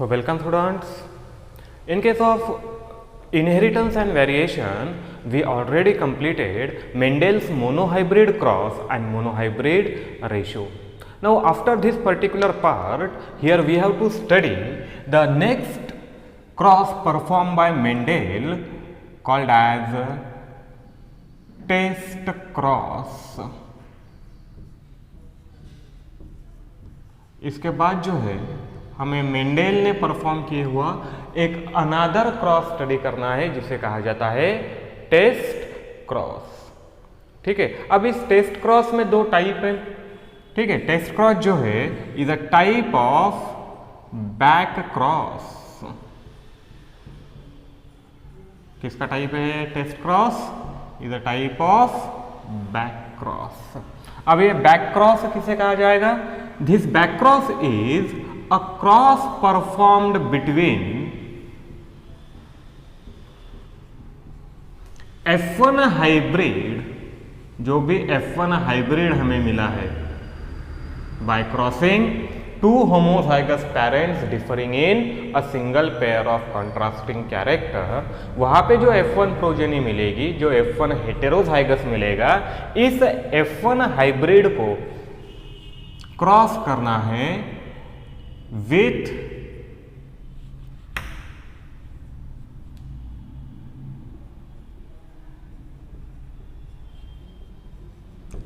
So welcome students. In case of inheritance and variation, we already completed Mendel's monohybrid cross and monohybrid ratio. Now after this particular part, here we have to study the next cross performed by Mendel called as test cross. इसके बाद जो है हमें Mendel ने perform किए हुआ एक another cross study करना है जिसे कहा जाता है टेस्ट क्रॉस। ठीक है, अब इस टेस्ट क्रॉस में दो टाइप है। ठीक है, टेस्ट क्रॉस जो है is a type of back cross. किसका टाइप है test cross? Is a type of back cross. अब ये बैक क्रॉस किसे कहा जाएगा? This back cross is a cross performed between F1 hybrid, जो भी F1 हाइब्रिड हमें मिला है, by crossing two homozygous parents differing in a single pair of contrasting character, वहां पे जो F1 प्रोजेनी मिलेगी, जो F1 हेटेरोजाइगस मिलेगा, इस F1 हाइब्रिड को क्रॉस करना है with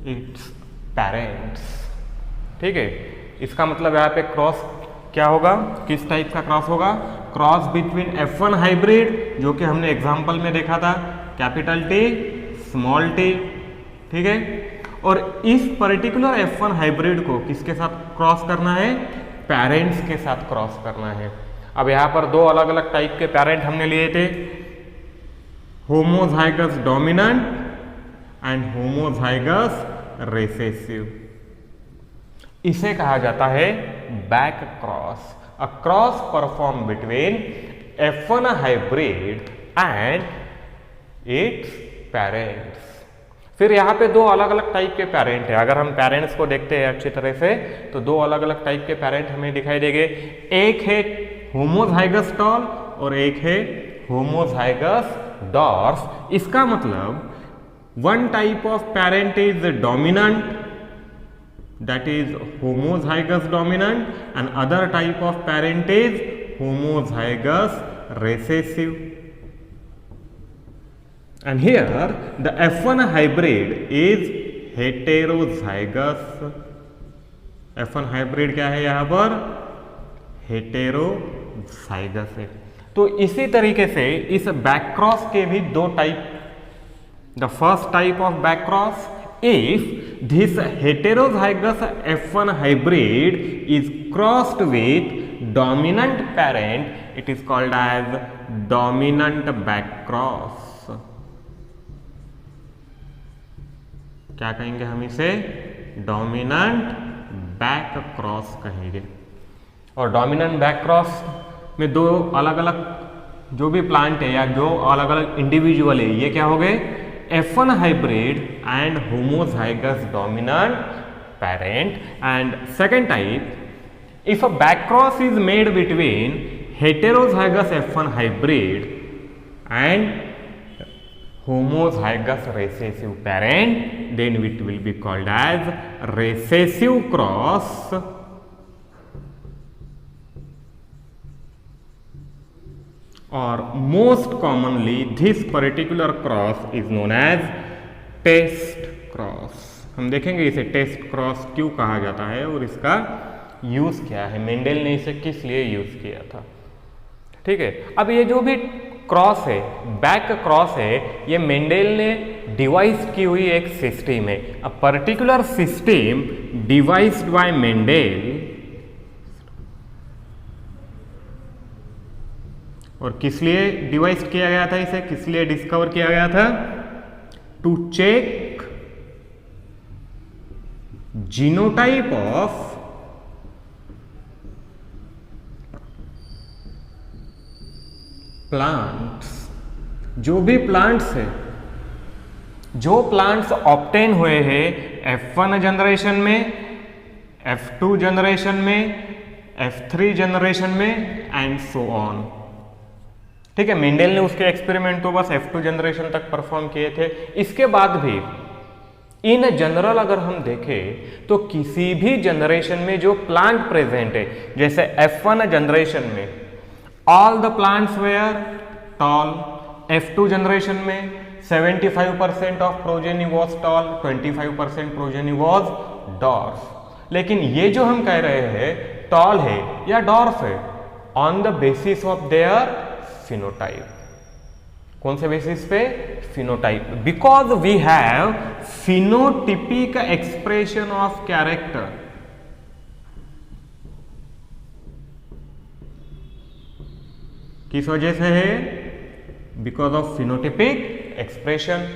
its parents। ठीक है, इसका मतलब यहाँ पे क्रॉस क्या होगा, किस टाइप का क्रॉस होगा? क्रॉस बिटवीन F1 हाइब्रिड, जो कि हमने एग्जांपल में देखा था, कैपिटल टी स्मॉल टी। ठीक है, और इस पर्टिकुलर F1 हाइब्रिड को किसके साथ क्रॉस करना है? पेरेंट्स के साथ क्रॉस करना है। अब यहां पर दो अलग अलग टाइप के पेरेंट हमने लिए थे, homozygous dominant and homozygous recessive. इसे कहा जाता है back cross, a cross perform between F1 hybrid and its parents. फिर यहाँ पे दो अलग अलग टाइप के पेरेंट है। अगर हम पेरेंट्स को देखते हैं अच्छी तरह से तो दो अलग अलग टाइप के पेरेंट हमें दिखाई देंगे। एक है होमोजाइगस टॉल और एक है होमोजाइगस डॉर्फ। इसका मतलब one type of parent is dominant, that is homozygous dominant, and other type of parent is homozygous recessive. And here the F1 hybrid is heterozygous। F1 hybrid क्या है यहाँ पर? heterozygous है। तो इसी तरीके से इस बैक क्रॉस के भी दो type. The first type of back cross, if this heterozygous F1 hybrid is crossed with dominant parent, it is called as dominant back cross। क्या कहेंगे हम इसे? डोमिनेंट बैक क्रॉस कहेंगे। और डोमिनेंट बैक क्रॉस में दो अलग अलग जो भी प्लांट है या जो अलग अलग इंडिविजुअल है, ये क्या हो गए? F1 hybrid and homozygous dominant parent. And second type, if a back cross is made between heterozygous F1 hybrid and homozygous recessive parent, then it will be called as recessive cross। or most commonly this particular cross is known as test cross। हम देखेंगे इसे test cross क्यों कहा जाता है और इसका use क्या है, मेंडेल ने इसे किस लिए यूज किया था। ठीक है, अब ये जो भी क्रॉस है, बैक क्रॉस है, ये मेंडेल ने डिवाइस की हुई एक सिस्टम है। A particular system devised by Mendel, और किस लिए डिवाइस किया गया था, इसे किस लिए डिस्कवर किया गया था? To check genotype of plants. जो भी प्लांट्स है, जो प्लांट्स ऑब्टेन हुए हैं F1 जनरेशन में, F2 जनरेशन में, F3 जनरेशन में एंड सो ऑन। ठीक है, मेंडल ने उसके एक्सपेरिमेंट तो बस F2 जनरेशन तक परफॉर्म किए थे। इसके बाद भी इन जनरल अगर हम देखें तो किसी भी जनरेशन में जो प्लांट प्रेजेंट है, जैसे F1 जनरेशन में all the plants were tall, F2 generation में 75% of progeny was tall, 25% progeny was dwarf. लेकिन ये जो हम कह रहे हैं टॉल है या डॉर्फ है, on the basis of their phenotype. कौन से बेसिस पे? Phenotype. Because we have phenotypic expression of character. किस वजह से है? Because of phenotypic expression.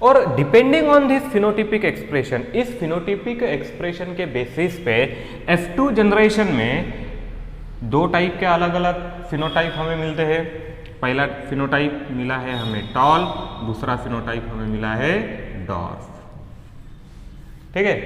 और depending on this phenotypic expression, इस फिनोटिपिक एक्सप्रेशन के बेसिस पे F2 जनरेशन में दो टाइप के अलग अलग फिनोटाइप हमें मिलते हैं। पहला फिनोटाइप मिला है हमें टॉल, दूसरा फिनोटाइप हमें मिला है डॉर्फ। ठीक है,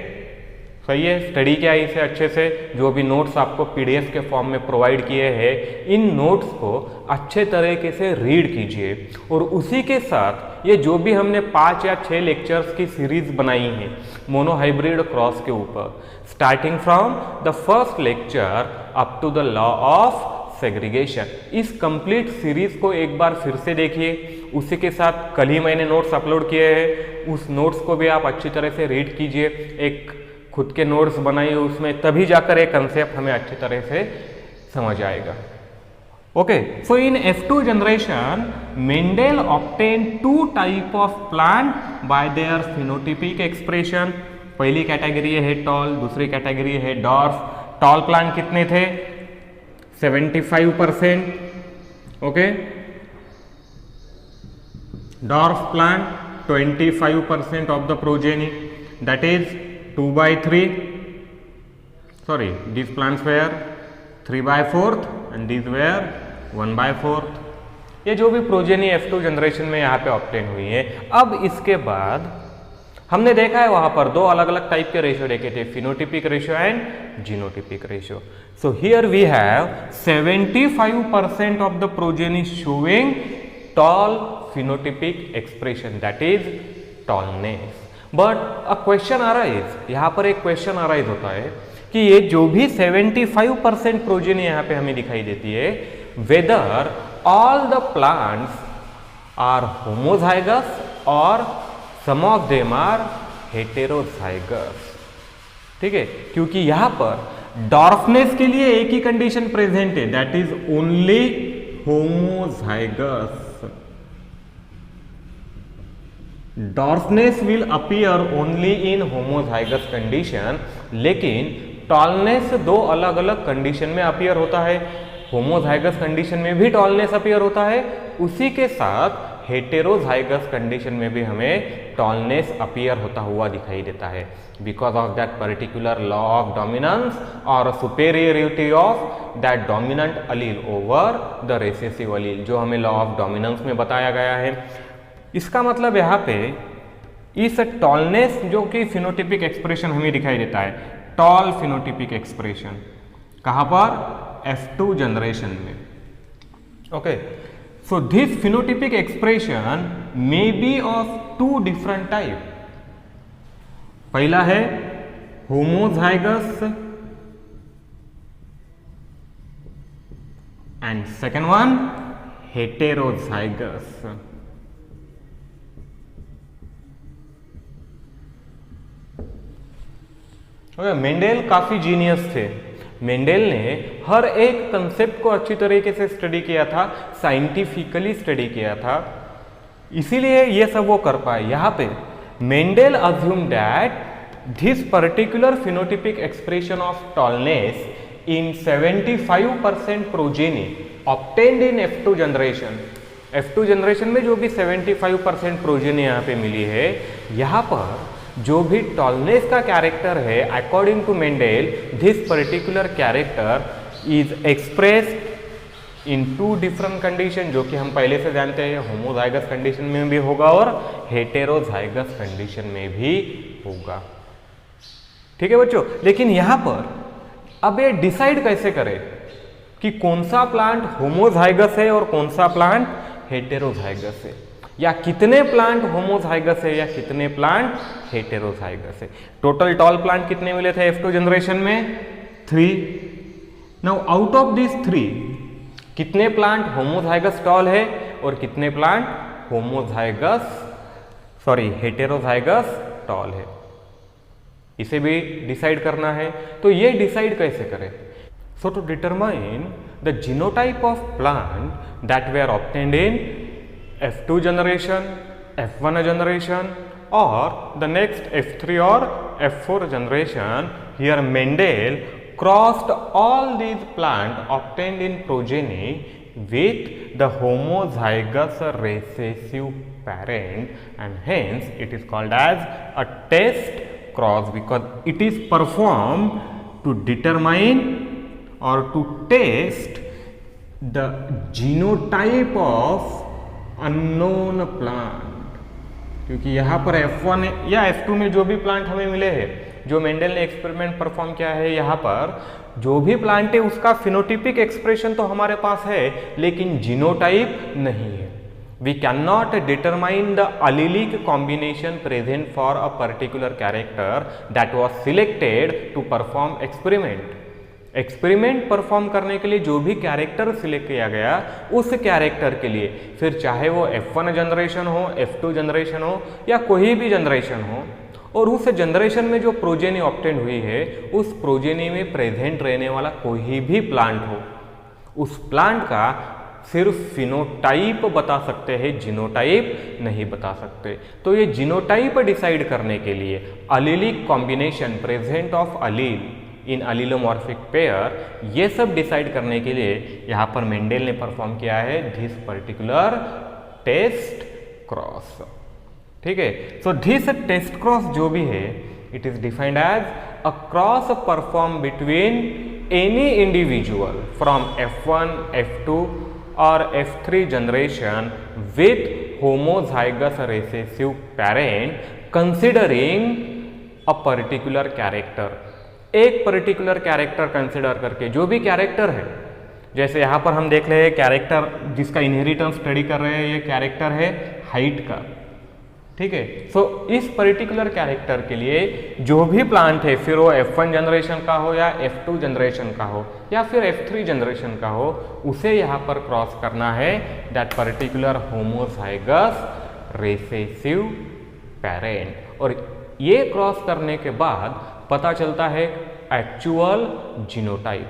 सही है। स्टडी किया इसे अच्छे से। जो भी नोट्स आपको PDF के फॉर्म में प्रोवाइड किए हैं, इन नोट्स को अच्छे तरीके से रीड कीजिए। और उसी के साथ ये जो भी हमने 5 या 6 लेक्चर्स की सीरीज बनाई है मोनोहाइब्रिड क्रॉस के ऊपर, starting from the first lecture up to the law of segregation, इस कंप्लीट सीरीज को एक बार फिर से देखिए। उसी के साथ कल ही मैंने नोट्स अपलोड किए हैं, उस नोट्स को भी आप अच्छी तरह से रीड कीजिए। एक खुद के नोट्स बनाइए उसमें, तभी जाकर एक कंसेप्ट हमें अच्छी तरह से समझ आएगा। Okay, so in F2 generation Mendel obtain 2 type of plant by there phenotypic expression. पहली कैटेगरी है टॉल, दूसरी कैटेगरी है डॉर्फ। टॉल प्लांट कितने थे? 75%। Okay, dwarf plant 25% of the progeny, that is 2/3. Sorry, these plants were 3/4 and these were 1/4. ये जो भी progeny F2 generation में यहाँ पे ऑब्टेन हुई है। अब इसके बाद हमने देखा है वहां पर दो अलग अलग टाइप के रेशियो देखे थे, phenotypic ratio and genotypic ratio. So here we have 75% of the progeny showing tall phenotypic expression, that is tallness. But a question arise, यहां पर एक क्वेश्चन अराइज होता है कि ये जो भी 75% प्रोजेनी यहां पे हमें दिखाई देती है, whether all the plants are homozygous और some of them are heterozygous. ठीक है, क्योंकि यहां पर डॉर्फनेस के लिए एक ही कंडीशन प्रेजेंट है, that is only homozygous. Dwarfness will appear only in homozygous condition, लेकिन टॉलनेस दो अलग अलग कंडीशन में अपीयर होता है। होमोजाइगस कंडीशन में भी टॉलनेस अपीयर होता है, उसी के साथ हेटेरोजाइगस कंडीशन में भी हमें टॉलनेस अपीयर होता हुआ दिखाई देता है, because of that particular law of dominance और superiority of that dominant allele over the recessive allele, जो हमें लॉ ऑफ डोमिनेंस में बताया गया है। इसका मतलब यहाँ पे इस टॉलनेस जो कि फिनोटिपिक एक्सप्रेशन हमें दिखाई देता है, टॉल फिनोटिपिक एक्सप्रेशन कहाँ पर? F2 जनरेशन में। Okay, so this phenotypic expression may be of 2 different type. पहला है homozygous and second one heterozygous. Mendel काफी जीनियस थे। मेंडेल ने हर एक कंसेप्ट को अच्छी तरीके से स्टडी किया था, साइंटिफिकली स्टडी किया था, इसीलिए ये सब वो कर पाए। यहाँ पे Mendel assume that this particular phenotypic expression of tallness in 75% progeny obtained in F2 generation. F2 generation में जो भी 75% प्रोजेनी यहाँ पे मिली है, यहाँ पर जो भी टॉलनेस का कैरेक्टर है, according to Mendel this particular character is expressed in 2 different condition, जो कि हम पहले से जानते हैं, होमोजाइगस कंडीशन में भी होगा और हेटेरोजाइगस कंडीशन में भी होगा। ठीक है बच्चों, लेकिन यहां पर अब ये डिसाइड कैसे करें कि कौन सा प्लांट होमोजाइगस है और कौन सा प्लांट हेटेरोजाइगस है, या कितने प्लांट होमोजाइगस है या कितने प्लांट हेटेरोजाइगस है। टोटल टॉल प्लांट कितने मिले थे F2 जनरेशन में? 3। नाउ आउट ऑफ दिस 3 कितने प्लांट होमोजाइगस टॉल है और कितने प्लांट हेटेरोजाइगस टॉल है, इसे भी डिसाइड करना है। तो ये डिसाइड कैसे करें? So to determine the genotype of plant that they are obtained in F2 generation, F1 generation or the next F3 or F4 generation, here Mendel crossed all these plants obtained in progeny with the homozygous recessive parent, and hence it is called as a test cross because it is performed to determine or to test the genotype of unknown plant. क्योंकि यहाँ पर F1 या F2 में जो भी plant हमें मिले हैं, जो मेंडल ने एक्सपेरिमेंट परफॉर्म किया है, यहाँ पर जो भी प्लांट है उसका फिनोटिपिक एक्सप्रेशन तो हमारे पास है लेकिन जीनोटाइप नहीं है। We can not determine the allelic combination present for a particular character that was selected to perform experiment. Experiment perform करने के लिए जो भी कैरेक्टर सिलेक्ट किया गया उस कैरेक्टर के लिए, फिर चाहे वो F1 जनरेशन हो, F2 जनरेशन हो या कोई भी जनरेशन हो, और उस जनरेशन में जो प्रोजेनी ऑब्टेन हुई है उस प्रोजेनी में प्रेजेंट रहने वाला कोई भी प्लांट हो, उस प्लांट का सिर्फ फिनोटाइप बता सकते हैं, जीनोटाइप नहीं बता सकते। तो ये जीनोटाइप डिसाइड करने के लिए allelic combination present of allele in allelomorphic pair, ये सब डिसाइड करने के लिए यहाँ पर मेंडल ने परफॉर्म किया है दिस पर्टिकुलर टेस्ट क्रॉस। ठीक है, सो दिस टेस्ट क्रॉस जो भी है it is defined as a cross perform between any individual from F1, F2 और F3 generation with homozygous recessive parent considering a particular character. एक particular character consider करके, जो भी कैरेक्टर है, जैसे यहाँ पर हम देख रहे हैं कैरेक्टर जिसका इनहेरिटेंस स्टडी कर रहे हैं, ये कैरेक्टर है हाइट का। ठीक है, सो इस पर्टिकुलर कैरेक्टर के लिए जो भी प्लांट है, फिर वो F1 जनरेशन का हो या F2 जनरेशन का हो या फिर F3 जनरेशन का हो, उसे यहाँ पर क्रॉस करना है that particular homozygous recessive parent. और ये क्रॉस करने के बाद पता चलता है एक्चुअल जीनोटाइप।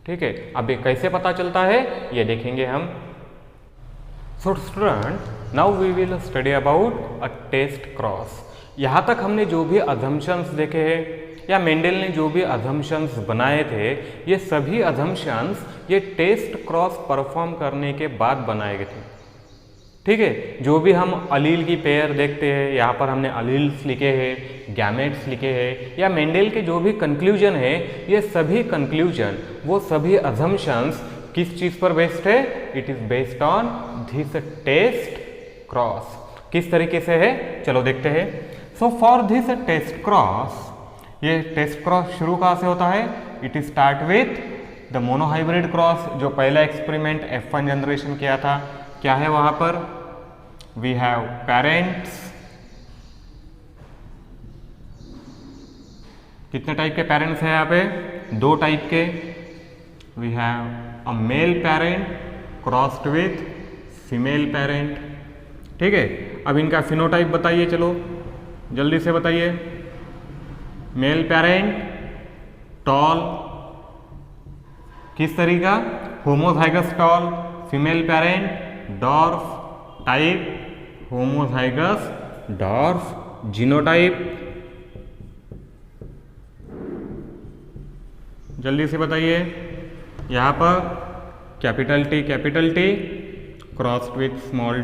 ठीक है, अब ये कैसे पता चलता है ये देखेंगे हम। So student, now we will study about a test cross. यहाँ तक हमने जो भी अजम्पशंस देखे हैं या मेंडल ने जो भी अजम्पशंस बनाए थे, ये सभी अजम्पशंस ये टेस्ट क्रॉस परफॉर्म करने के बाद बनाए गए थे। ठीक है, जो भी हम अलील की पेयर देखते हैं, यहाँ पर हमने अलील्स लिखे हैं, गैमेट्स लिखे हैं, या मेंडल के जो भी कंक्लूजन है, ये सभी कंक्लूजन, वो सभी अजम्पशंस किस चीज़ पर बेस्ड है? It is based on this test cross. किस तरीके से है चलो देखते हैं। So for this test cross, ये टेस्ट क्रॉस शुरू कहाँ से होता है? It start with the monohybrid cross, जो पहला एक्सपेरिमेंट F1 जनरेशन किया था। क्या है वहां पर? वी हैव पेरेंट्स, कितने टाइप के पेरेंट्स हैं यहाँ पे? 2 टाइप के। We have a male parent crossed with female parent. ठीक है, अब इनका फिनोटाइप बताइए, चलो जल्दी से बताइए। मेल पेरेंट टॉल, किस तरीका? Homozygous tall. Female parent dwarf, type homozygous dwarf. Genotype जल्दी से बताइए। यहाँ पर capital T crossed with small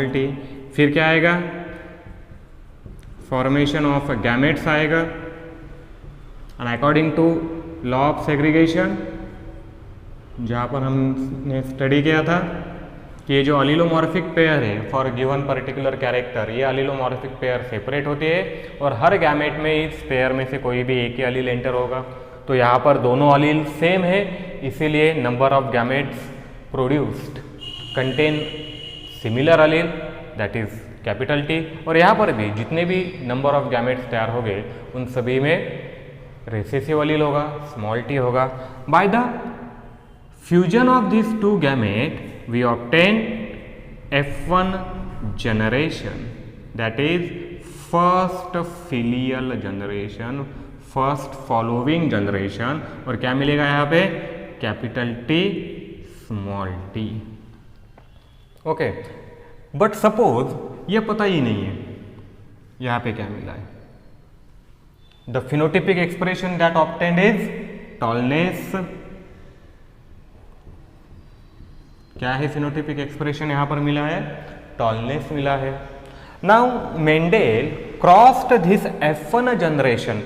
T. फिर क्या आएगा? फॉर्मेशन ऑफ गैमेट्स आएगा। And according to law of segregation, जहाँ पर हमने स्टडी किया था कि ये जो अलीलोमॉर्फिक पेयर है फॉर गिवन पर्टिकुलर कैरेक्टर, ये अलीलोमॉर्फिक पेयर सेपरेट होती है और हर गैमेट में इस पेयर में से कोई भी एक ही अलील एंटर होगा। तो यहाँ पर दोनों अलील सेम है, इसीलिए number of gametes produced contain similar allele, that is capital T. और यहाँ पर भी जितने भी नंबर ऑफ गैमेट्स तैयार हो गए उन सभी में रिसेसिव अलील होगा, स्मॉल टी होगा। By the fusion of this two gamete we obtain F1 generation, that is first filial generation, first following generation. और क्या मिलेगा यहाँ पे? Capital T small T. Okay, but suppose ये पता ही नहीं है यहाँ पे क्या मिला है। The phenotypic expression that obtained is tallness. क्या है फिनोटिपिक एक्सप्रेशन? यहां पर मिला है टॉलनेस मिला है। Now Mendel crossed this F1 generation,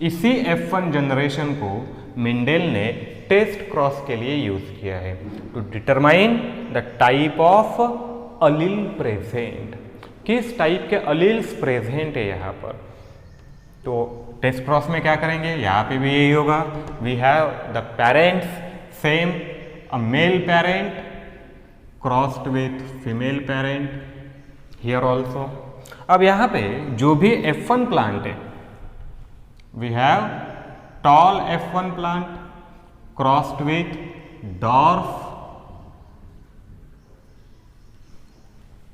इसी F1 जनरेशन को मेंडेल ने टेस्ट क्रॉस के लिए यूज किया है to determine the type of allele present, किस टाइप के अलील्स प्रेजेंट है यहाँ पर। तो टेस्ट क्रॉस में क्या करेंगे? यहाँ पे भी यही होगा। We have the parents same, a male parent crossed with female parent, here also. अब यहाँ पे जो भी F1 प्लांट है, we have tall F1 plant crossed with dwarf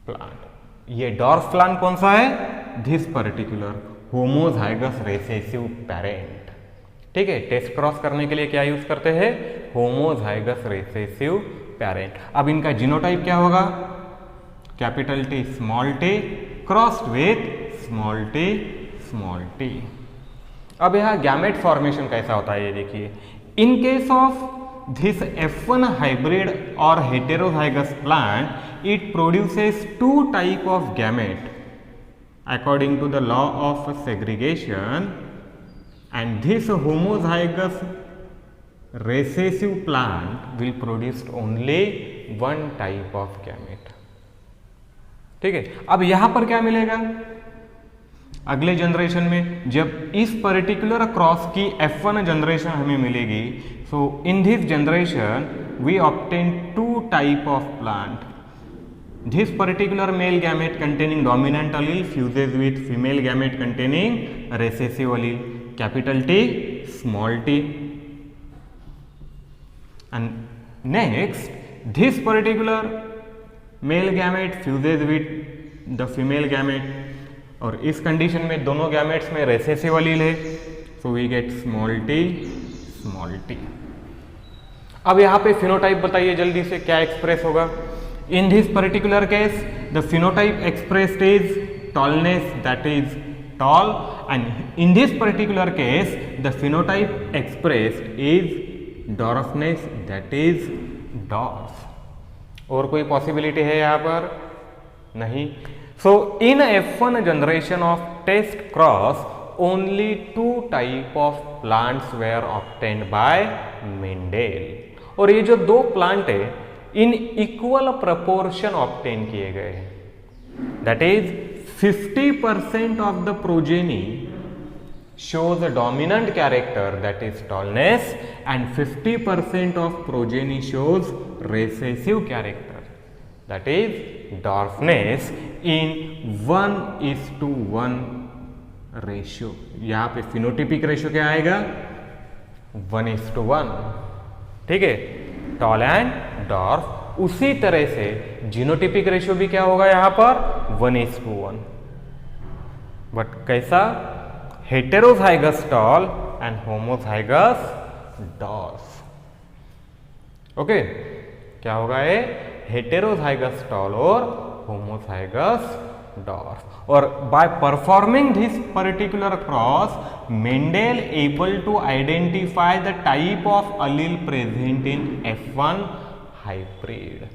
plant. ये डॉर्फ प्लांट कौन सा है? This particular homozygous recessive parent. ठीक है, टेस्ट क्रॉस करने के लिए क्या यूज करते हैं? Homozygous recessive parent. अब इनका जीनोटाइप क्या होगा? Capital T small T crossed with small T small T. अब यहाँ गैमेट फॉर्मेशन कैसा होता है ये देखिए। In case of this F1 hybrid or heterozygous plant, it produces two type of gamete according to the law of segregation, and this homozygous recessive plant will produce only one type of gamete। ठीक है, अब यहां पर क्या मिलेगा? अगले generation में जब इस पर्टिकुलर क्रॉस की F1 जनरेशन हमें मिलेगी, so in this generation we obtain two type of plant. This particular male gamete containing dominant allele fuses with female gamete containing recessive allele, capital T small T. And next this particular male gamete fuses with the female gamete, और इस condition में दोनों gametes में recessive allele है, so we get small T small T. अब यहाँ पे phenotype बताइए जल्दी से क्या एक्सप्रेस होगा। In this particular case the phenotype expressed is tallness, that is tall, and in this particular case the phenotype expressed is dwarfness, that is dwarf. और कोई पॉसिबिलिटी है यहाँ पर? नहीं। So in F1 generation of test cross, only two type of plants were obtained by Mendel, और ये जो दो प्लांट है इन इक्वल प्रपोर्शन ऑब्टेन किए गए हैं। That is 50% of the progeny shows a dominant character, that is tallness, and 50% of progeny shows recessive character, that is dwarfness, in 1:1 ratio. यहां पे फिनोटिपिक रेशियो क्या आएगा? 1:1। ठीक है, टॉल एंड डॉर्फ। उसी तरह से जीनोटिपिक रेशियो भी क्या होगा यहां पर? 1:1। बट कैसा? Heterozygous tall and homozygous dwarf. Okay, क्या होगा ये? हेटेरोजाइगस टॉल और होमोजाइगस डॉर्फ। और by performing this particular cross, Mendel able to identify the type of allele present in F1 hybrid.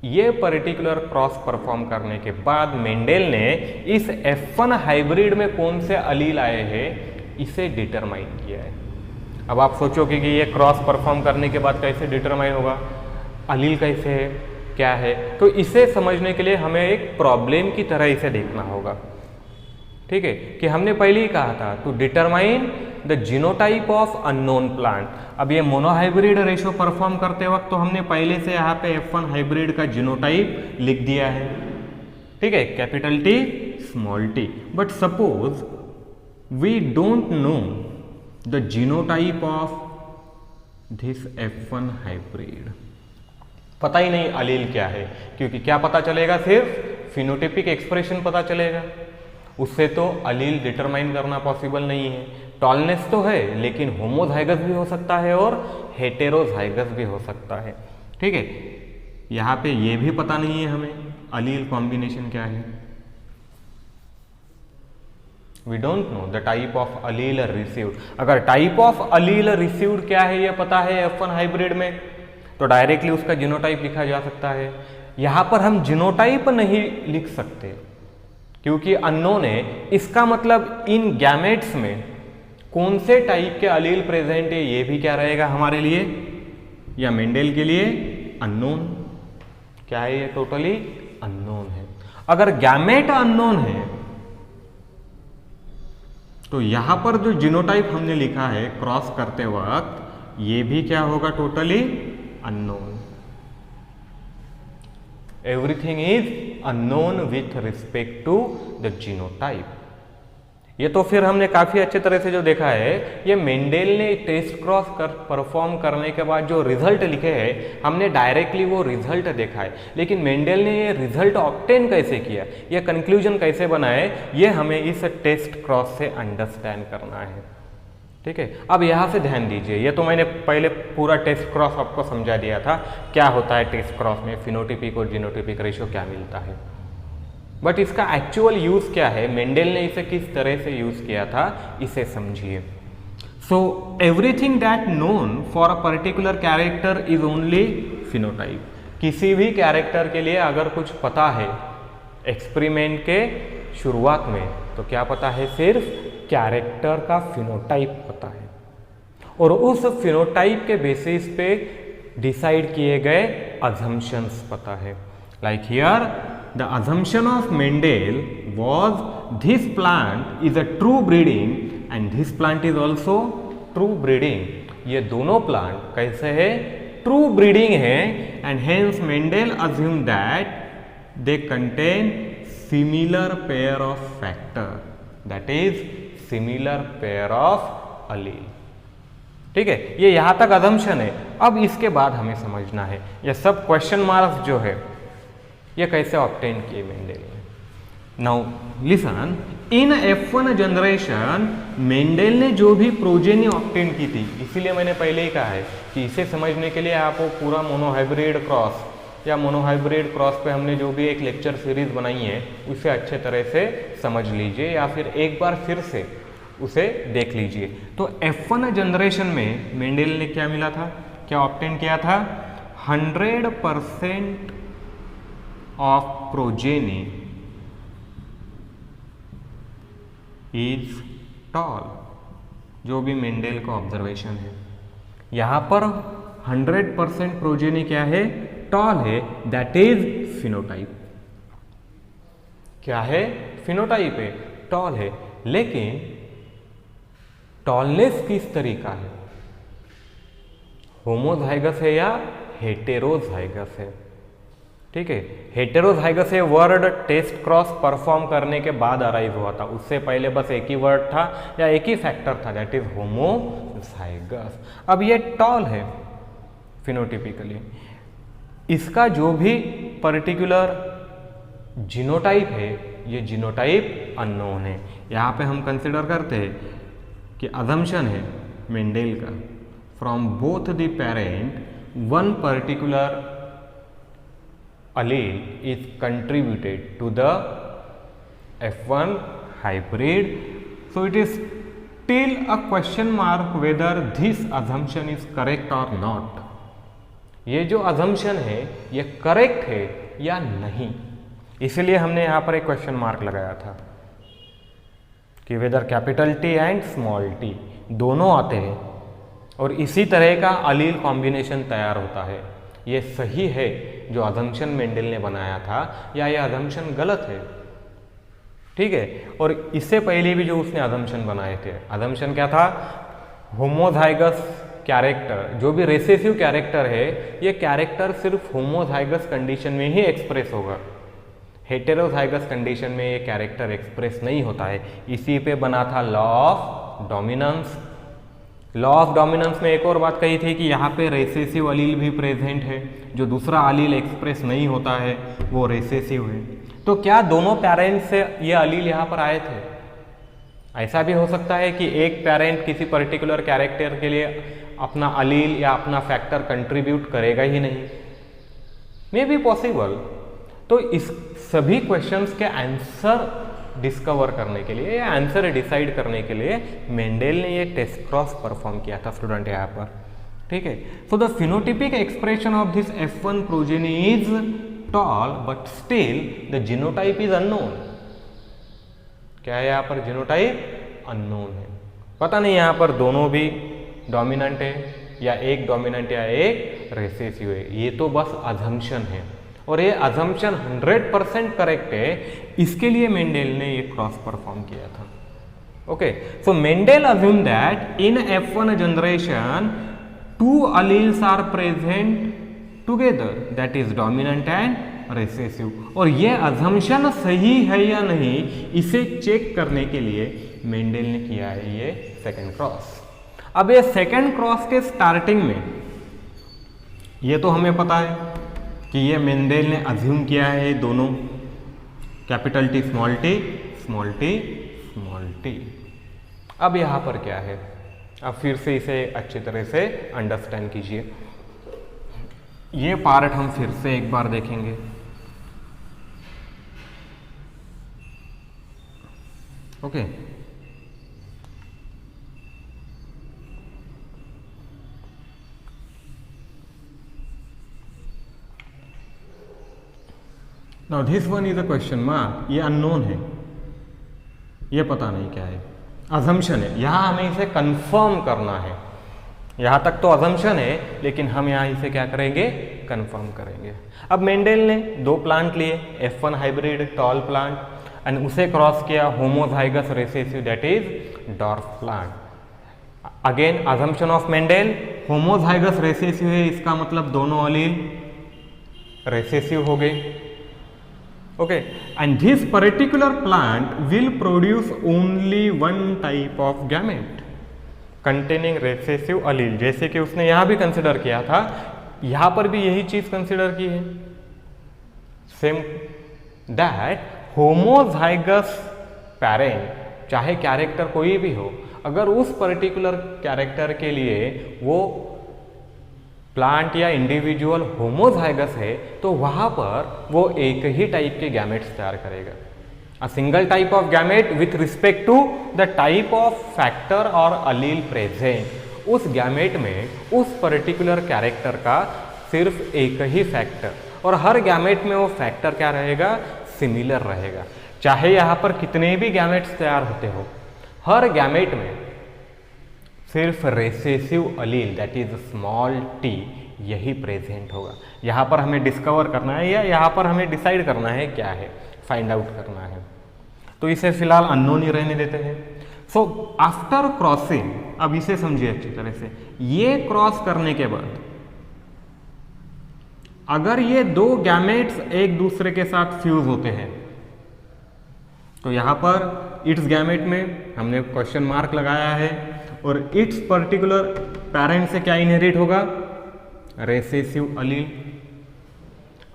ये पर्टिकुलर क्रॉस परफॉर्म करने के बाद मेंडेल ने इस F1 हाइब्रिड में कौन से अलील आए हैं इसे डिटरमाइन किया है। अब आप सोचोगे कि ये क्रॉस परफॉर्म करने के बाद कैसे डिटरमाइन होगा, अलील कैसे है, क्या है। तो इसे समझने के लिए हमें एक प्रॉब्लम की तरह इसे देखना होगा। ठीक है, कि हमने पहले ही कहा था to determine the genotype of unknown plant. अब ये मोनोहाइब्रिड रेशो परफॉर्म करते वक्त तो हमने पहले से यहाँ पे F1 हाइब्रिड का जीनोटाइप लिख दिया है, ठीक है, capital T small t। But suppose we don't know the genotype of this F1 hybrid, पता ही नहीं अलील क्या है, क्योंकि क्या पता चलेगा, सिर्फ फिनोटिपिक एक्सप्रेशन पता चलेगा, उससे तो अलील डिटरमाइन करना पॉसिबल नहीं है। टॉलनेस तो है लेकिन होमोजाइगस भी हो सकता है और हेटेरोजाइगस भी हो सकता है, ठीक है। यहाँ पे ये भी पता नहीं है हमें अलील कॉम्बिनेशन क्या है। We don't know the type of allele received. अगर टाइप ऑफ अलील रिसीव्ड क्या है ये पता है F1 हाइब्रिड में, तो डायरेक्टली उसका जीनोटाइप लिखा जा सकता है। यहां पर हम जीनोटाइप नहीं लिख सकते क्योंकि अननोन है। इसका मतलब इन गैमेट्स में कौन से टाइप के अलील प्रेजेंट है ये भी क्या रहेगा हमारे लिए, या मेंडेल के लिए अननोन। क्या है ये, टोटली अननोन है। अगर गैमेट अननोन है तो यहां पर जो जीनोटाइप हमने लिखा है क्रॉस करते वक्त ये भी क्या होगा, totally unknown. Everything is unknown with respect to the genotype. ये तो फिर हमने काफी अच्छे तरह से जो देखा है, ये मेंडेल ने टेस्ट क्रॉस परफॉर्म करने के बाद जो रिजल्ट लिखे हैं हमने डायरेक्टली वो रिजल्ट देखा है, लेकिन मेंडेल ने ये रिजल्ट ऑब्टेन कैसे किया, ये कंक्लूजन कैसे बनाए, ये हमें इस टेस्ट क्रॉस से अंडरस्टैंड करना है, ठीक है। अब यहाँ से ध्यान दीजिए, ये तो मैंने पहले पूरा टेस्ट क्रॉस आपको समझा दिया था क्या होता है टेस्ट क्रॉस में, फिनोटिपिक और जीनोटिपिक रेशियो क्या मिलता है। बट इसका एक्चुअल यूज क्या है, मेंडेल ने इसे किस तरह से यूज किया था, इसे समझिए। So everything that known for a particular character is only phenotype. किसी भी कैरेक्टर के लिए अगर कुछ पता है एक्सपेरिमेंट के शुरुआत में, तो क्या पता है, सिर्फ कैरेक्टर का फिनोटाइप पता है, और उस फिनोटाइप के बेसिस पे डिसाइड किए गए अजम्पशंस पता है। Like here the assumption of Mendel was this plant is a true breeding and this plant is also true breeding। ये दोनों प्लांट कैसे है, ट्रू ब्रीडिंग है, and hence Mendel assumed that they contain similar pair of factor, that is similar pair of allele, ठीक है। ये यहां तक assumption है। अब इसके बाद हमें समझना है ये सब क्वेश्चन मार्क्स जो है ये कैसे ऑब्टेन किए मेंडेल ने। नाउ लिसन, इन F1 जनरेशन मेंडेल ने जो भी प्रोजेनी ऑब्टेन की थी, इसीलिए मैंने पहले ही कहा है कि इसे समझने के लिए आपको पूरा मोनोहाइब्रिड क्रॉस या मोनोहाइब्रिड क्रॉस पे हमने जो भी एक लेक्चर सीरीज बनाई है उसे अच्छे तरह से समझ लीजिए, या फिर एक बार फिर से उसे देख लीजिए। तो F1 जनरेशन में मेंडेल ने क्या मिला था, क्या ऑब्टेन किया था, 100% of progeny is tall। जो भी मेंडेल का ऑब्जर्वेशन है, यहां पर 100% प्रोजेनी क्या है, टॉल है, दैट इज फिनोटाइप। क्या है, फिनोटाइप है, टॉल है। लेकिन टॉलनेस किस तरीका है, होमोजाइगस है या हेटेरोजाइगस है, ठीक है। हेटेरोजाइगस ये वर्ड टेस्ट क्रॉस परफॉर्म करने के बाद अराइव हुआ था, उससे पहले बस एक ही वर्ड था या एक ही फैक्टर था, दैट इज होमोजाइगस। अब ये टॉल है फिनोटिपिकली, इसका जो भी पर्टिकुलर जीनोटाइप है ये जीनोटाइप अननोन है। यहाँ पे हम कंसिडर करते हैं कि अजम्पशन है मेंडेल का, from both the parent one particular allele is contributed to the F1 hybrid, so it is still a question mark whether this assumption is correct or not। ये जो assumption है ये correct है या नहीं, इसलिए हमने यहाँ पर एक क्वेश्चन मार्क लगाया था कि whether capital T and small t दोनों आते हैं और इसी तरह का अलील कॉम्बिनेशन तैयार होता है। ये सही है जो अजम्पशन मेंडेल ने बनाया था, या ये अजम्पशन गलत है, ठीक है। और इससे पहले भी जो उसने अजम्पशन बनाए थे, अजम्पशन क्या था, होमोजाइगस कैरेक्टर, जो भी रेसेसिव कैरेक्टर है, ये कैरेक्टर सिर्फ होमोजाइगस कंडीशन में ही एक्सप्रेस होगा, हेटेरोजाइगस कंडीशन में ये कैरेक्टर एक्सप्रेस नहीं होता है। इसी पे बना था law of dominance. Law of dominance में एक और बात कही थी कि यहाँ पे रेसेसिव अलील भी प्रेजेंट है, जो दूसरा अलील एक्सप्रेस नहीं होता है वो रेसेसिव है। तो क्या दोनों पेरेंट्स से ये अलील यहाँ पर आए थे? ऐसा भी हो सकता है कि एक पेरेंट किसी पर्टिकुलर कैरेक्टर के लिए अपना अलील या अपना फैक्टर कंट्रीब्यूट करेगा ही नहीं, मे बी पॉसिबल। तो इस सभी क्वेश्चंस के आंसर डिस्कवर करने के लिए या आंसर डिसाइड करने के लिए मेंडेल ने ये टेस्ट क्रॉस परफॉर्म किया था स्टूडेंट यहाँ पर, ठीक है। So the phenotypic expression of this F1 progeny is tall but still the genotype is unknown. क्या है यहाँ पर? जीनोटाइप अननोन है, पता नहीं यहाँ पर दोनों भी डोमिनेंट है या एक डोमिनेंट या एक रेसेसिव है, ये तो बस अजम्पशन है। और ये अजम्पशन 100% करेक्ट है, इसके लिए मेंडेल ने ये क्रॉस परफॉर्म किया था। Okay, so Mendel assume that in F1 generation 2 alleles are present together, that is dominant and recessive. और ये अजम्पशन सही है या नहीं, इसे चेक करने के लिए मेंडेल ने किया है ये सेकेंड क्रॉस। अब ये सेकेंड क्रॉस के स्टार्टिंग में ये तो हमें पता है कि ये मेंडेल ने अज्यूम किया है दोनों capital T small t small t small t। अब यहाँ पर क्या है, अब फिर से इसे अच्छी तरह से अंडरस्टैंड कीजिए। ये पार्ट हम फिर से एक बार देखेंगे। Okay, now this one is a question mark. ये अननोन है, ये पता नहीं क्या है, अजम्पशन है। यहाँ हमें इसे कंफर्म करना है। यहाँ तक तो अजम्पशन है, लेकिन हम यहाँ इसे क्या करेंगे? कंफर्म करेंगे। अब मेंडेल ने 2 प्लांट लिए, F1 hybrid tall plant and उसे क्रॉस किया homozygous recessive that is dwarf plant. Again assumption of Mendel, homozygous recessive है, इसका मतलब दोनों अलील रेसेसिव हो गए। Okay, and this particular plant will produce only one type of gamete containing recessive allele, जैसे कि उसने यहाँ भी कंसिडर किया था, यहाँ पर भी यही चीज कंसिडर की है। सेम दैट होमोजाइगस पेरेंट, चाहे कैरेक्टर कोई भी हो, अगर उस पर्टिकुलर कैरेक्टर के लिए वो प्लांट या इंडिविजुअल होमोजाइगस है, तो वहां पर वो एक ही टाइप के गैमेट्स तैयार करेगा। A single type of gamete with respect to the type of factor और अलील प्रेजेंट। उस गैमेट में उस पर्टिकुलर कैरेक्टर का सिर्फ एक ही फैक्टर, और हर गैमेट में वो फैक्टर क्या रहेगा? सिमिलर रहेगा। चाहे यहाँ पर कितने भी गैमेट्स तैयार होते हो, हर गैमेट में सिर्फ recessive allele that is small t यही प्रेजेंट होगा। यहाँ पर हमें डिस्कवर करना है या यहाँ पर हमें डिसाइड करना है क्या है, फाइंड आउट करना है। तो इसे फिलहाल अननोन ही रहने देते हैं। सो आफ्टर क्रॉसिंग, अब इसे समझिए अच्छी तरह से, ये क्रॉस करने के बाद अगर ये 2 गैमेट्स एक दूसरे के साथ फ्यूज होते हैं, तो यहाँ पर इट्स गैमेट में हमने क्वेश्चन मार्क लगाया है, और इट्स पर्टिकुलर पेरेंट से क्या इनहेरिट होगा? रेसेसिव अलील।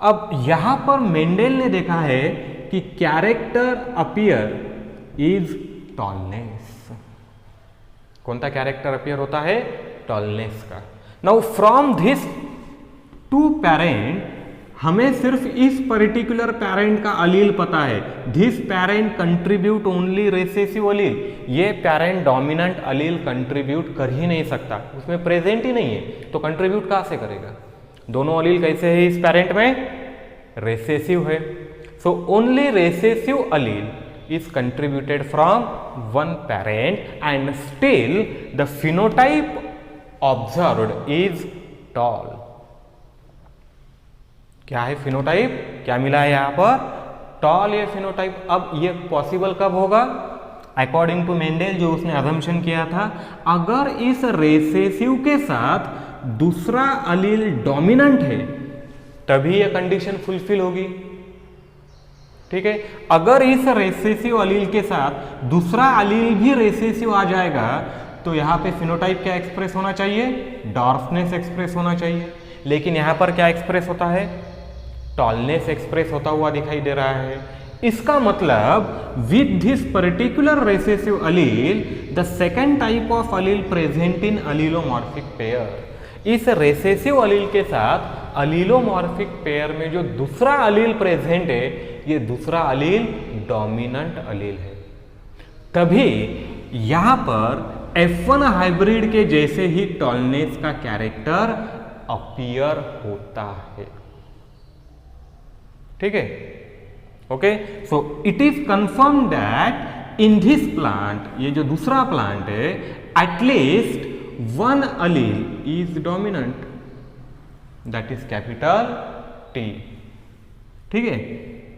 अब यहां पर मेंडेल ने देखा है कि कैरेक्टर अपीयर इज टॉलनेस। कौन सा कैरेक्टर अपीयर होता है? टॉलनेस का। नाउ फ्रॉम दिस 2 पेरेंट हमें सिर्फ इस पर्टिकुलर पेरेंट का अलील पता है। This parent contribute only recessive allele. ये पेरेंट डोमिनेंट अलील कंट्रीब्यूट कर ही नहीं सकता, उसमें प्रेजेंट ही नहीं है, तो कंट्रीब्यूट कहां से करेगा? दोनों अलील कैसे है इस पेरेंट में? रेसेसिव है। So only recessive Aleel is contributed from one parent and still the phenotype observed is tall. क्या है फिनोटाइप? क्या मिला है यहां पर? टॉल ये फिनोटाइप। अब ये पॉसिबल कब होगा? अकॉर्डिंग टू मेंडल, जो उसने अजम्पशन किया था, अगर इस रेसेसिव के साथ दूसरा अलील डोमिनेंट है तभी ये कंडीशन फुलफिल होगी। ठीक है, अगर इस रेसेसिव अलील के साथ दूसरा अलील भी रेसेसिव आ जाएगा तो यहां पे फिनोटाइप क्या एक्सप्रेस होना चाहिए? डॉर्फनेस एक्सप्रेस होना चाहिए। लेकिन यहां पर क्या एक्सप्रेस होता है? टॉलनेस एक्सप्रेस होता हुआ दिखाई दे रहा है। इसका मतलब with this particular recessive allele the second type of allele present in allelomorphic pair, इस रेसेसिव अलील के साथ अलीलोमॉर्फिक पेयर में जो दूसरा अलील प्रेजेंट है, ये दूसरा अलील डोमिनेंट अलील है। तभी यहां पर F1 हाइब्रिड के जैसे ही टॉलनेस का कैरेक्टर अपीयर होता है। ठीक है, okay. So it is confirm that in this plant, ये जो दूसरा प्लांट है, at least one allele is dominant, that is capital T। ठीक है,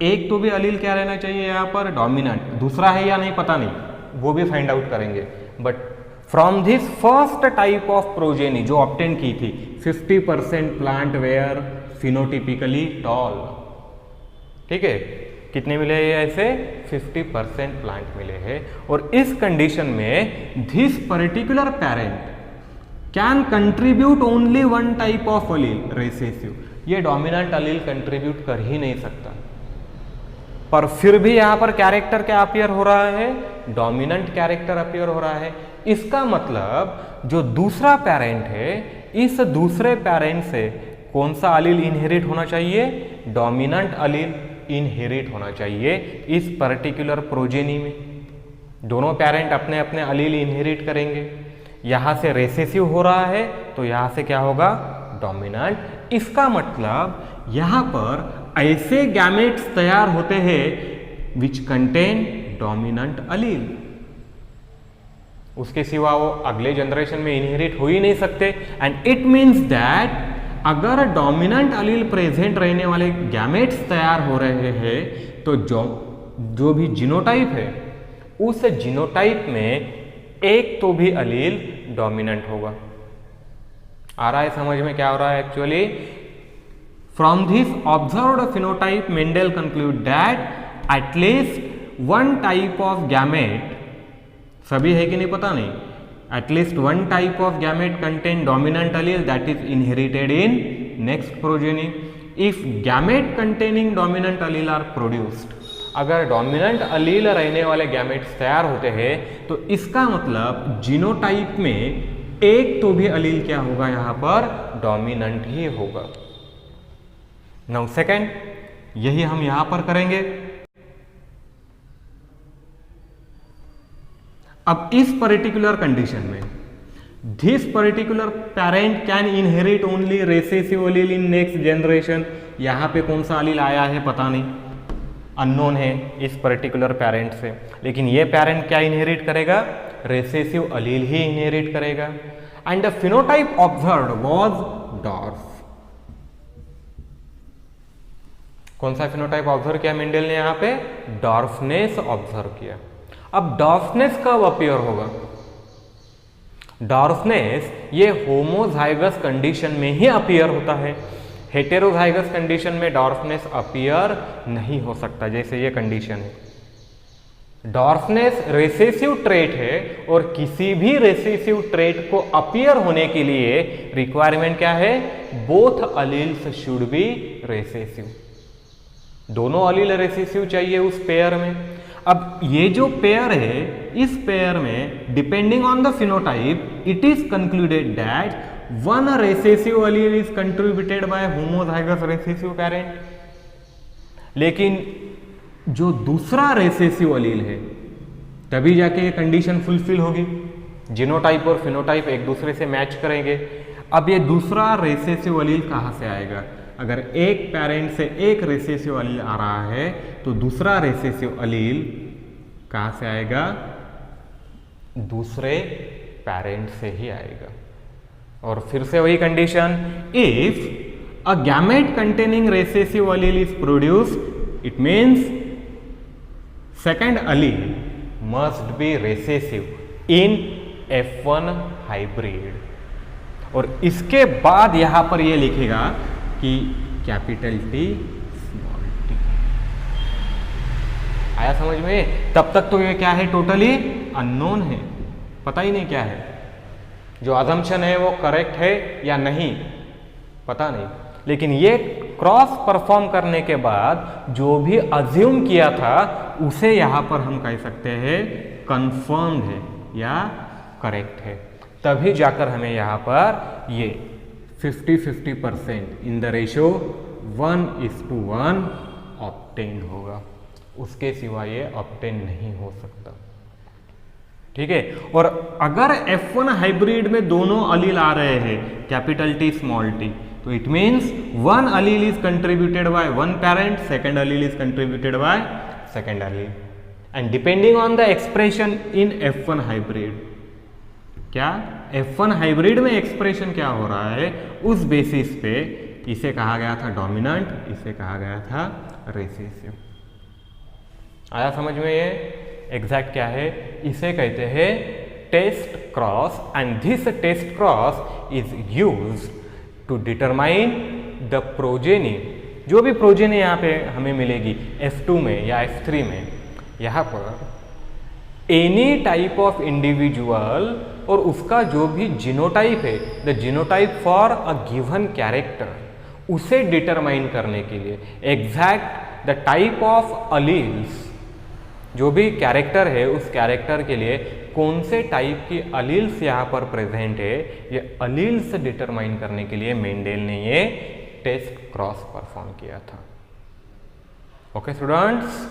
एक तो भी अलील क्या रहना चाहिए यहां पर? डोमिनेंट। दूसरा है या नहीं पता नहीं, वो भी फाइंड आउट करेंगे। But from this first type of progeny जो ऑब्टेन की थी, 50% प्लांट वेयर फिनोटिपिकली टॉल। ठीक है, कितने मिले हैं ऐसे? 50% प्लांट मिले हैं। और इस कंडीशन में this particular parent can contribute only one type of allele, recessive. ये डोमिनेंट अलील कंट्रीब्यूट कर ही नहीं सकता, पर फिर भी यहां पर कैरेक्टर क्या अपीयर हो रहा है? डोमिनेंट कैरेक्टर अपीयर हो रहा है। इसका मतलब जो दूसरा पेरेंट है, इस दूसरे पेरेंट से कौन सा अलील इनहेरिट होना चाहिए? डोमिनेंट अलील इनहेरिट होना चाहिए इस पर्टिकुलर प्रोजेनी में। दोनों पेरेंट अपने अपने अलील इनहेरिट करेंगे। यहां से रेसेसिव हो रहा है तो यहां से क्या होगा? डोमिनेंट। इसका मतलब यहां पर ऐसे गैमेट्स तैयार होते हैं विच कंटेन डोमिनेंट अलील, उसके सिवा वो अगले जनरेशन में इनहेरिट हो ही नहीं सकते। एंड इट मीन्स दैट अगर डोमिनेंट अलील प्रेजेंट रहने वाले गैमेट्स तैयार हो रहे हैं तो जो भी जीनोटाइप है, उस जीनोटाइप में एक तो भी अलील डोमिनेंट होगा। आ रहा है समझ में क्या हो रहा है actually? From this observed phenotype Mendel conclude that at least one type of gamete, सभी है कि नहीं पता नहीं, at least one type of gamete contain dominant allele that is inherited in next progeny. If gamete containing dominant allele are produced, अगर dominant allele रहने वाले gametes तैयार होते हैं तो इसका मतलब जीनोटाइप में एक तो भी अलील क्या होगा? यहां पर डोमिनेंट ही होगा। नाउ सेकेंड, यही हम यहां पर करेंगे। अब इस पर्टिकुलर कंडीशन में this particular parent can inherit only recessive allele in next generation. यहां पे कौन सा अलील आया है पता नहीं, अननोन है इस पर्टिकुलर पेरेंट से, लेकिन ये पेरेंट क्या इनहेरिट करेगा? रेसेसिव अलील ही इनहेरिट करेगा। And the phenotype observed was dwarf. कौन सा फिनोटाइप ऑब्जर्व किया मेंडल ने? यहां पे डॉर्फनेस ऑब्जर्व किया। अब डॉर्फनेस कब अपीयर होगा? डॉर्फनेस ये होमोजाइगस कंडीशन में ही अपीयर होता है। हेटेरोजाइगस कंडीशन में डॉर्फनेस अपीयर नहीं हो सकता, जैसे ये कंडीशन है। डॉर्फनेस रेसेसिव ट्रेट है और किसी भी रेसेसिव ट्रेट को अपीयर होने के लिए रिक्वायरमेंट क्या है? Both alleles should be recessive, दोनों अलील रेसेसिव चाहिए उस पेयर में। अब ये जो पेयर है, इस पेयर में depending on the phenotype it is concluded that one recessive Aleel is contributed bye homozygous recessive parent. लेकिन जो दूसरा रेसेसिव अलील है तभी जाके ये कंडीशन फुलफिल होगी, जीनोटाइप और फिनोटाइप एक दूसरे से मैच करेंगे। अब ये दूसरा रेसेसिव अलील कहां से आएगा? अगर एक पेरेंट से एक रेसेसिव अलील आ रहा है तो दूसरा रेसेसिव अलील कहां से आएगा? दूसरे पेरेंट से ही आएगा। और फिर से वही condition, if a gamete containing recessive Aleel is produced it means second allele must be recessive in F1 hybrid, और इसके बाद यहां पर ये लिखेगा कि कैपिटल टी स्मॉल टी। आया समझ में? तब तक तो ये क्या है, टोटली अननोन है, पता ही नहीं क्या है, जो अजम्पशन है वो करेक्ट है या नहीं पता नहीं। लेकिन ये क्रॉस परफॉर्म करने के बाद जो भी अज्यूम किया था उसे यहां पर हम कह सकते हैं कंफर्म्ड है या करेक्ट है, तभी जाकर हमें यहां पर ये 50-50% इन द रेशियो 1:1 ऑब्टेन होगा, उसके सिवा ये ऑब्टेन नहीं हो सकता। ठीक है, और अगर F1 हाइब्रिड में दोनों अलील आ रहे हैं कैपिटल टी स्मॉल टी, तो it means one allele is contributed by one parent, second allele is contributed by second allele, and depending on the expression in F1 hybrid, क्या F1 हाइब्रिड में expression क्या हो रहा है उस basis पे इसे कहा गया था डोमिनेंट, इसे कहा गया था रिसेसिव। आया समझ में? ये एग्जैक्ट क्या है, इसे कहते हैं test cross, and this test cross is used to determine the progeny. जो भी प्रोजेनी यहाँ पे हमें मिलेगी F2 में या F3 में, यहाँ पर एनी टाइप ऑफ इंडिविजुअल और उसका जो भी जीनोटाइप है, the genotype for a given character, उसे डिटरमाइन करने के लिए exact the type of alleles, जो भी कैरेक्टर है उस कैरेक्टर के लिए कौन से टाइप की अलील्स यहाँ पर प्रेजेंट है, ये अलील्स डिटरमाइन करने के लिए मेंडेल ने ये टेस्ट क्रॉस परफॉर्म किया था। Okay students,